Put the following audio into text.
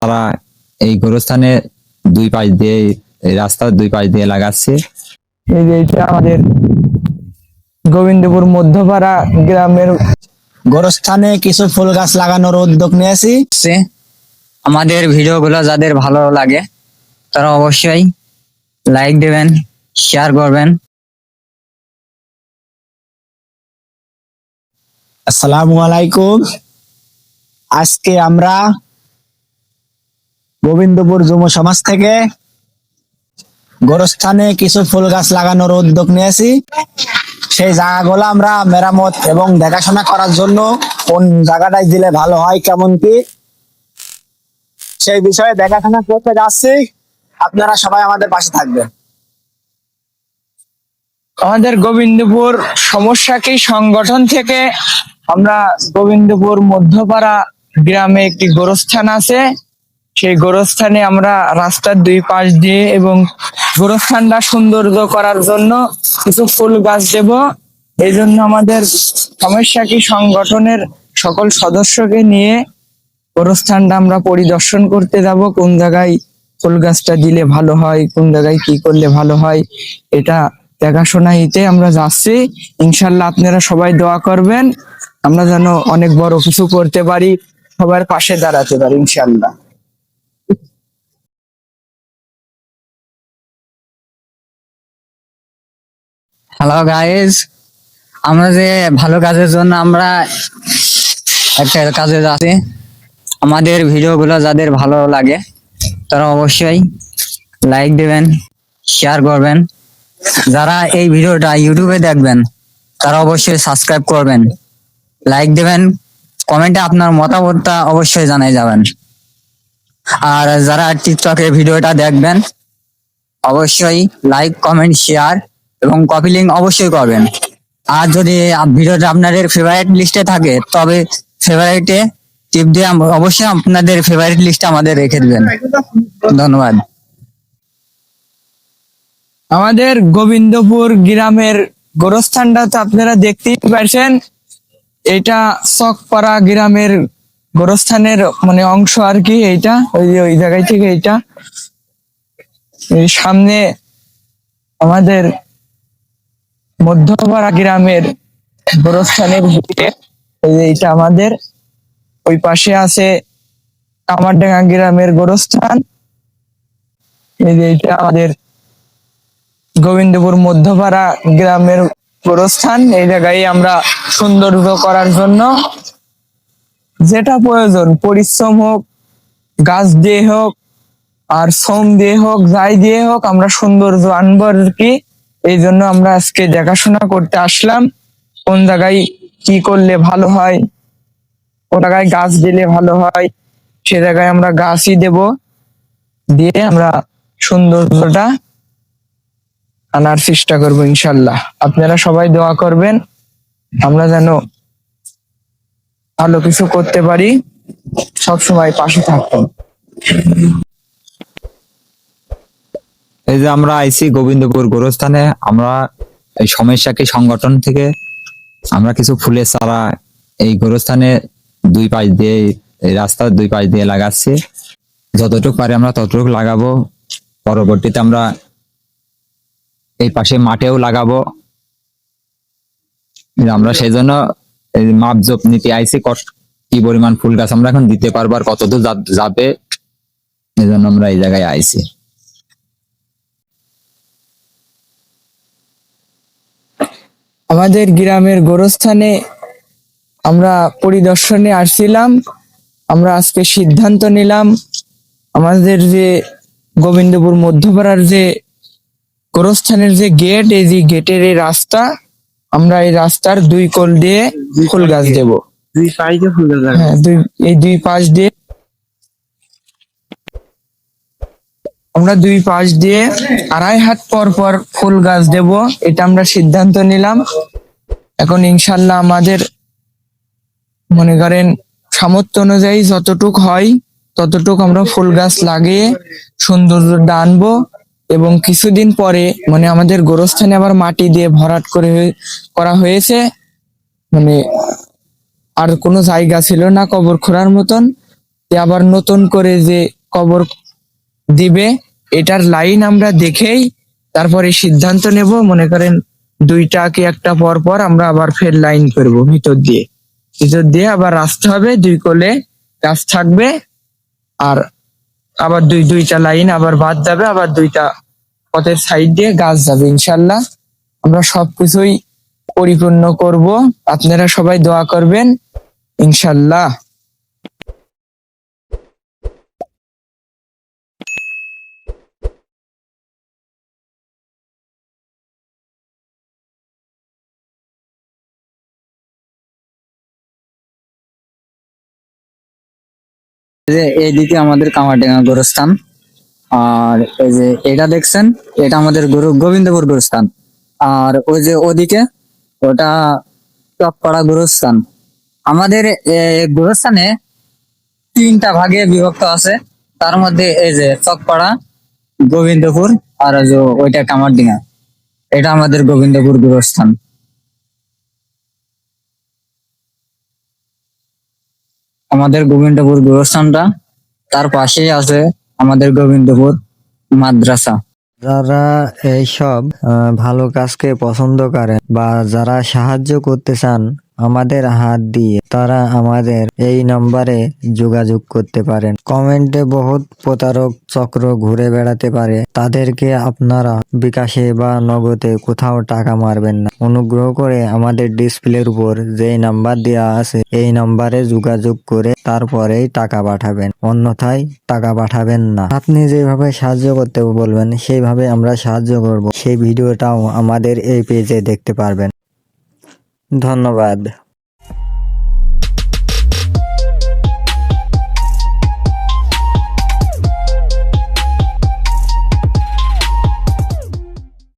তারা এই গোরস্থানে দুই পাশ দিয়ে, এই রাস্তার দুই পাশ দিয়ে লাগাচ্ছে। এই যে এটা আমাদের গোবিন্দপুর মধ্যপাড়া গ্রামের গোরস্থানে কিছু ফুল গাছ লাগানোর উদ্যোগ নিয়েছি। আমাদের ভিডিওগুলো যাদের ভালো লাগে তারা অবশ্যই লাইক দেবেন, শেয়ার করবেন। আসসালামু আলাইকুম। আজকে আমরা গোবিন্দপুর যুব সমাজ থেকে গোরস্থানে কিছু ফুল গাছ লাগানোর উদ্যোগ নিয়েছি। সেই জায়গাগুলো আমরা মেরামত এবং দেখাশোনা করার জন্য কোন জায়গাটায় দিলে ভালো হয়, কেমন কি সেই বিষয়ে দেখাশোনা করতে যাচ্ছি। আপনারা সবাই আমাদের পাশে থাকবেন। আমাদের গোবিন্দপুর সমস্যা কি সংগঠন থেকে আমরা গোবিন্দপুর মধ্যপাড়া গ্রামে একটি গোরস্থান আছে, সেই গোরস্থানে আমরা রাস্তার দুই পাশ দিয়ে এবং গোরস্থানটা সৌন্দর্য করার জন্য কিছু ফুল গাছ দেব। এই জন্য আমাদের সমস্যা কি সংগঠনের সকল সদস্যকে নিয়ে গোরস্থানটা আমরা পরিদর্শন করতে যাব, কোন জায়গায় ফুল গাছটা দিলে ভালো হয়, কোন জায়গায় কি করলে ভালো হয়, এটা দেখাশোনা নিতে আমরা যাচ্ছি। ইনশাল্লাহ আপনারা সবাই দোয়া করবেন, আমরা যেন অনেক বড় কিছু করতে পারি, সবার পাশে দাঁড়াতে পারি ইনশাল্লাহ। হ্যালো গাইজ, আমরা যে ভালো কাজের জন্য আমরা একটা কাজে যাচ্ছি। আমাদের ভিডিওগুলো যাদের ভালো লাগে তারা অবশ্যই লাইক দেবেন, শেয়ার করবেন। যারা এই ভিডিওটা ইউটিউবে দেখবেন তারা অবশ্যই সাবস্ক্রাইব করবেন, লাইক দেবেন, কমেন্টে আপনার মতামতটা অবশ্যই জানাই যাবেন। আর যারা টিকটকে ভিডিওটা দেখবেন অবশ্যই লাইক, কমেন্ট, শেয়ার এবং কপি লিঙ্ক অবশ্যই করবেন। আর যদি ভিডিওটা আপনাদের ফেভারিট লিস্টে থাকে তবে ফেভারিটে টিপ দিয়ে অবশ্যই আপনাদের ফেভারিট লিস্টে আমাদের রেখে দিবেন। ধন্যবাদ। আমাদের গোবিন্দপুর গ্রামের গোরস্থানটা তো আপনারা দেখতেই পারছেন, এটা চকপাড়া গ্রামের গোরস্থানের মানে অংশ আর কি। এইটা ওই জায়গায় থেকে এইটা এই সামনে আমাদের মধ্যপাড়া গ্রামের গোরস্থানের ভিতরে এইটা আমাদের, ওই পাশে আছে কামারডাঙ্গা গ্রামের গোরস্থান। এই যে এটা আমাদের গোবিন্দপুর মধ্যপাড়া গ্রামের গোরস্থান। এই জায়গায় আমরা সৌন্দর্য করার জন্য যেটা প্রয়োজন, পরিশ্রম হোক, গাছ দিয়ে হোক, আর শ্রম দিয়ে হোক, যাই দিয়ে হোক, আমরা সৌন্দর্য আনবো আর কি। এই জন্য আমরা আজকে দেখাশোনা করতে আসলাম, কোন জায়গায় কি করলে ভালো হয়, কোন জায়গায় গাছ দিলে ভালো হয়, সে জায়গায় আমরা গাছই দেব, দিয়ে আমরা সৌন্দর্যটা আনার চেষ্টা করবো ইনশাল্লাহ। আপনারা সবাই দোয়া করবেন, আমরা যেন ভালো কিছু করতে পারি, সবসময় পাশে থাকবেন। এই যে আমরা আইছি গোবিন্দপুর গোরস্থানে, আমরা এই সমস্যা কি সংগঠন থেকে আমরা কিছু ফুলের চারা এই গোরস্থানে দুই পাশ দিয়ে, এই রাস্তার দুই পাশ দিয়ে লাগাচ্ছি। যতটুকু পারি আমরা ততটুকু লাগাবো। পরবর্তীতে আমরা এই পাশে মাঠেও লাগাবো। আমরা সেই জন্য মাপজোপ নিতে আইছি, কি পরিমাণ ফুল গাছ আমরা এখন দিতে পারবো আর কতদূর যাবে, এই জন্য আমরা এই জায়গায় আইছি। আমাদের গ্রামের গোরস্থানে আমরা পরিদর্শনে আসছিলাম, আমরা আজকে সিদ্ধান্ত নিলাম আমাদের যে গোবিন্দপুর মধ্যপাড়ার যে গোরস্থানের যে গেট, এই যে গেটের এই রাস্তা, আমরা এই রাস্তার দুই কোল দিয়ে ফুল গাছ দেব। দুই পাশ দিয়ে ফুল গাছ, হ্যাঁ, এই দুই পাশ দিয়ে আমরা দুই পাশ দিয়ে 2.5 হাত পর পর ফুল গাছ দেব, এটা আমরা সিদ্ধান্ত নিলাম। এখন ইনশাল্লাহ আমাদের মনে করেন সামর্থ্য অনুযায়ী যতটুক হয় ততটুক আমরা ফুল গাছ লাগিয়ে সৌন্দর্যটা আনবো। এবং কিছুদিন পরে মানে আমাদের গোরস্থানে আবার মাটি দিয়ে ভরাট করা হয়েছে, মানে আর কোনো জায়গা ছিল না কবর খোঁড়ার মতন। আবার নতুন করে যে কবর দিবে, এটার লাইন আমরা দেখেই তারপরে সিদ্ধান্ত নেব। মনে করেন দুইটা কি একটা পর পর আমরা আবার ফের লাইন করব, ভিতর দিয়ে আবার রাস্তা হবে, দুই কোলে গাছ থাকবে, আর আবার দুইটা লাইন আবার বাদ যাবে, আবার দুইটা পথের সাইড দিয়ে গাছ যাবে। ইনশাল্লাহ আমরা সবকিছুই পরিপূর্ণ করব, আপনারা সবাই দোয়া করবেন ইনশাল্লাহ। এই যে এইদিকে আমাদের কামারডাঙ্গা গোরস্থান, আর এই যে এটা দেখছেন, এটা আমাদের গোবিন্দপুর গোরস্থান। আর ওই যে ওদিকে ওটা চকপাড়া গোরস্থান। আমাদের গোরস্থানে 3টা ভাগে বিভক্ত আছে, তার মধ্যে এই যে চকপাড়া, গোবিন্দপুর, আর ওই যে ওইটা কামারডিঙ্গা, এটা আমাদের গোবিন্দপুর গোরস্থান। আমাদের গোবিন্দপুর গোরস্থানটা, তার পাশেই আছে আমাদের গোবিন্দপুর মাদ্রাসা। যারা এইসব ভালো কাজকে পছন্দ করেন বা যারা সাহায্য করতে চান আমাদের হাত দিয়ে, তারা আমাদের এই নম্বরে যোগাযোগ করতে পারেন। কমেন্টে বহুত প্রতারক চক্র ঘুরে বেড়াতে পারে, তাদেরকে আপনারা বিকাশে বা নগদে কোথাও টাকা মারবেন না। অনুগ্রহ করে আমাদের ডিসপ্লের উপর যেই নাম্বার দেওয়া আছে এই নাম্বারে যোগাযোগ করে তারপরেই টাকা পাঠাবেন, অন্যথায় টাকা পাঠাবেন না। আপনি যেভাবে সাহায্য করতে বলবেন সেইভাবে আমরা সাহায্য করব। সেই ভিডিওটাও আমাদের এই পেজে দেখতে পারবেন। ধন্যবাদ।